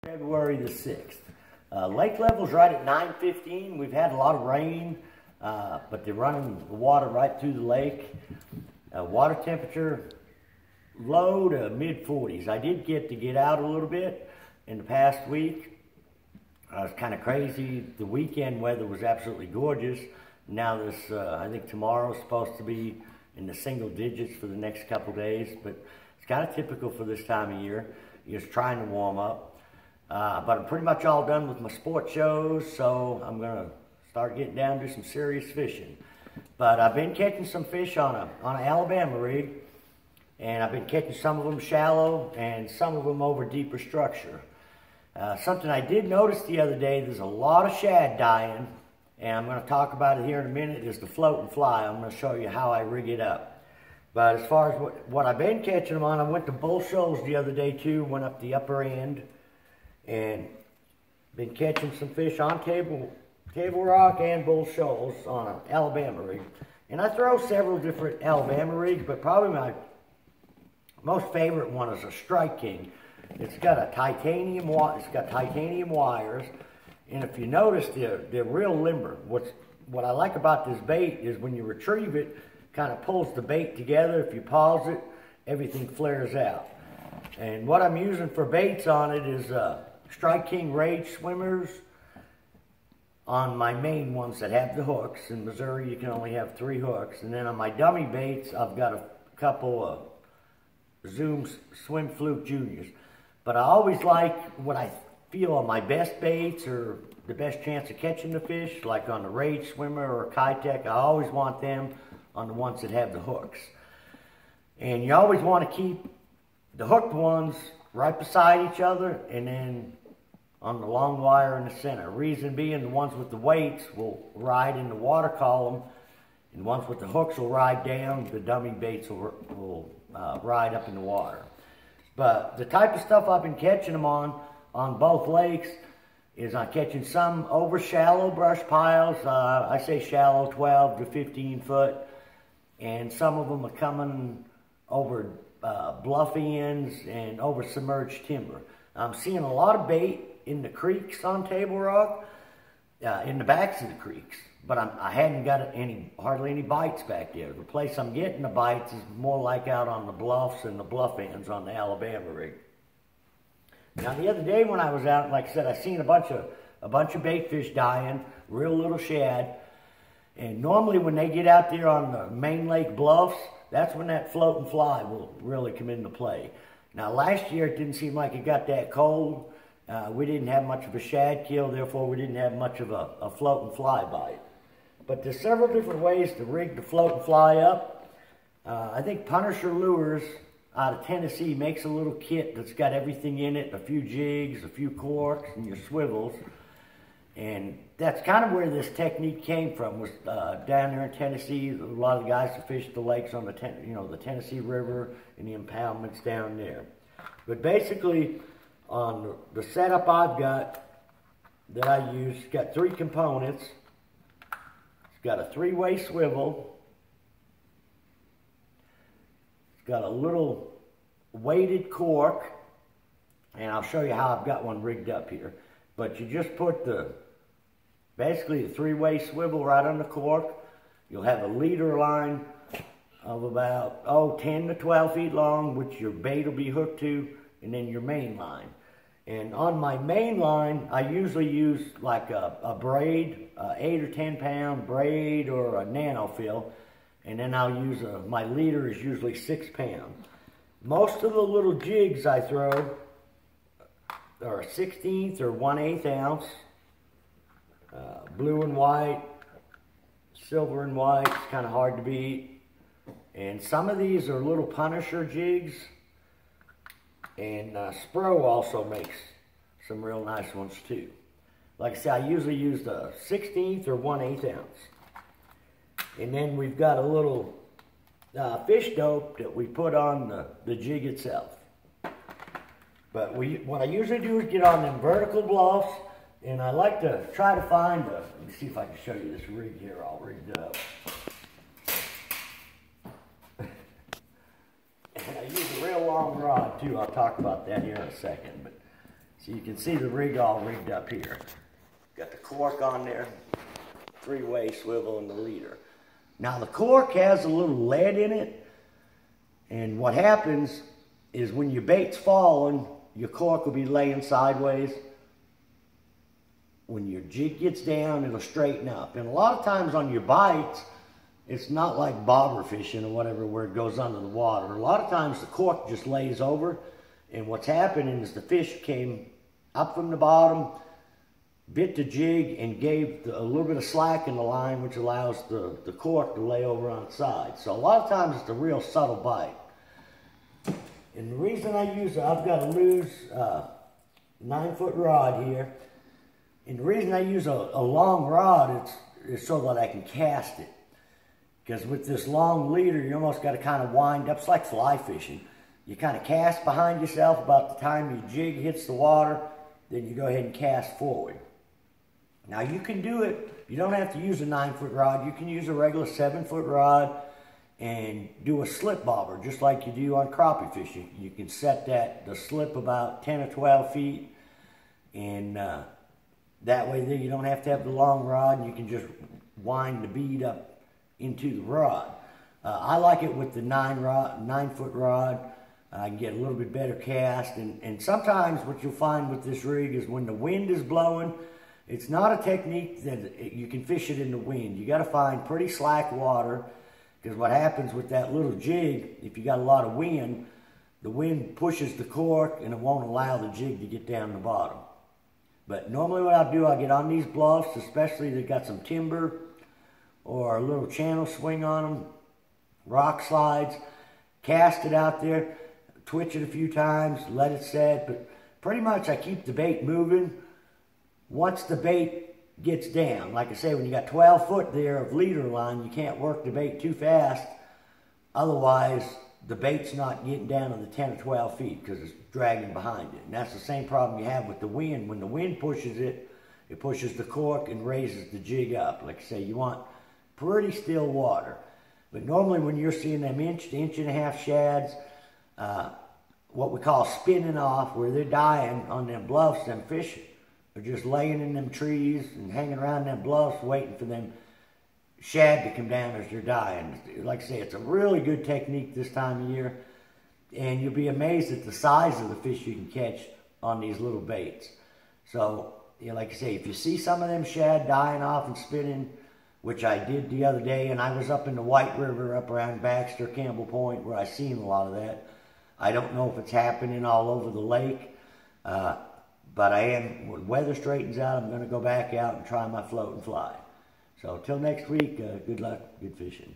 February the 6th. Lake level's right at 9:15. We've had a lot of rain, but they're running the water right through the lake. Water temperature low to mid-40s. I did get to get out a little bit in the past week. It was kind of crazy. The weekend weather was absolutely gorgeous. Now this, I think tomorrow's supposed to be in the single digits for the next couple days, but it's kind of typical for this time of year. You're just trying to warm up. But I'm pretty much all done with my sport shows, so I'm gonna start getting down to some serious fishing. But I've been catching some fish on an Alabama rig, and I've been catching some of them shallow and some of them over deeper structure. Something I did notice the other day, there's a lot of shad dying, and I'm going to talk about it here in a minute, is the float and fly. I'm going to show you how I rig it up. But as far as what I've been catching them on, I went to Bull Shoals the other day too, went up the upper end, and been catching some fish on Table Rock and Bull Shoals on an Alabama rig. And I throw several different Alabama rigs, but probably my most favorite one is a Strike King. It's got titanium wires, and if you notice, they're real limber. What I like about this bait is when you retrieve it, kind of pulls the bait together. If you pause it, everything flares out. And what I'm using for baits on it is Strike King Rage swimmers on my main ones that have the hooks. In Missouri, you can only have 3 hooks. And then on my dummy baits, I've got a couple of Zoom Swim Fluke Juniors. But I always like what I feel on my best baits or the best chance of catching the fish, like on the Rage Swimmer or Kitech. I always want them on the ones that have the hooks. And you always want to keep the hooked ones right beside each other and then on the long wire in the center. Reason being, the ones with the weights will ride in the water column, and ones with the hooks will ride down. The dummy baits will ride up in the water. But the type of stuff I've been catching them on both lakes is I'm catching some over shallow brush piles. I say shallow, 12 to 15 foot. And some of them are coming over bluff ends and over submerged timber. I'm seeing a lot of bait in the creeks on Table Rock, in the backs of the creeks. But I hadn't got hardly any bites back there. The place I'm getting the bites is more like out on the bluffs and the bluff ends on the Alabama rig. Now the other day when I was out, like I said, I seen a bunch of bait fish dying, real little shad. And normally when they get out there on the main lake bluffs, that's when that float and fly will really come into play. Now last year it didn't seem like it got that cold. We didn't have much of a shad kill, therefore we didn't have much of a float and fly bite. But there's several different ways to rig the float and fly up. I think Punisher Lures out of Tennessee makes a little kit that's got everything in it, a few jigs, a few corks, and your swivels. And that's kind of where this technique came from, was down there in Tennessee. A lot of the guys that fish the lakes on the Tennessee River and the impoundments down there. But basically, on the setup I've got that I use, it's got 3 components. It's got a 3-way swivel. It's got a little weighted cork, and I'll show you how I've got one rigged up here. But you just put basically the 3-way swivel right on the cork. You'll have a leader line of about 10 to 12 feet long, which your bait will be hooked to, and then your main line. And on my main line, I usually use like a braid, 8 or 10 pound braid or a nano fill. And then I'll use my leader is usually 6 pound. Most of the little jigs I throw are a 1/16 or 1/8 ounce. Blue and white, silver and white, it's kind of hard to beat. And some of these are little Punisher jigs. And Spro also makes some real nice ones too. Like I said, I usually use the 1/16 or 1/8 ounce. And then we've got a little fish dope that we put on the jig itself. But what I usually do is get on them vertical bluffs, and I like to try to find let me see if I can show you this rig here all rigged up. And I use a real long rod too. I'll talk about that here in a second. But So you can see the rig all rigged up here. Got the cork on there, three-way swivel and the leader. Now the cork has a little lead in it, and what happens is when your bait's falling, your cork will be laying sideways. When your jig gets down, it'll straighten up. And a lot of times on your bites, it's not like bobber fishing or whatever where it goes under the water. A lot of times the cork just lays over, and what's happening is the fish came up from the bottom, bit the jig, and gave a little bit of slack in the line, which allows the cork to lay over on its side. So a lot of times it's a real subtle bite. And the reason I use, I've got a loose 9-foot rod here. And the reason I use a long rod is so that I can cast it. Because with this long leader, you almost got to kind of wind up. It's like fly fishing. You kind of cast behind yourself about the time your jig hits the water, then you go ahead and cast forward. Now you can do it, you don't have to use a 9-foot rod. You can use a regular 7-foot rod and do a slip bobber, just like you do on crappie fishing. You can set the slip about 10 or 12 feet, and that way you don't have to have the long rod. You can just wind the bead up into the rod. I like it with the 9-foot rod. I can get a little bit better cast, and sometimes what you'll find with this rig is when the wind is blowing, it's not a technique that you can fish it in the wind. You got to find pretty slack water, because what happens with that little jig, if you got a lot of wind, the wind pushes the cork and it won't allow the jig to get down the bottom. But normally what I'll do, I'll get on these bluffs, especially that got some timber or a little channel swing on them, rock slides, cast it out there, twitch it a few times, let it set, but pretty much I keep the bait moving. Once the bait gets down, like I say, when you got 12 foot there of leader line, you can't work the bait too fast. Otherwise, the bait's not getting down to the 10 or 12 feet because it's dragging behind it. And that's the same problem you have with the wind. When the wind pushes it, it pushes the cork and raises the jig up. Like I say, you want pretty still water. But normally when you're seeing them inch to inch and a half shads, what we call spinning off, where they're dying on them bluffs, them fish are just laying in them trees and hanging around them bluffs waiting for them shad to come down as they're dying. Like I say, it's a really good technique this time of year, and you'll be amazed at the size of the fish you can catch on these little baits. So, you know, like I say, if you see some of them shad dying off and spinning, which I did the other day, and I was up in the White River up around Baxter, Campbell Point, where I seen a lot of that. I don't know if it's happening all over the lake, but I am, when weather straightens out, I'm going to go back out and try my float and fly. So till next week, good luck, good fishing.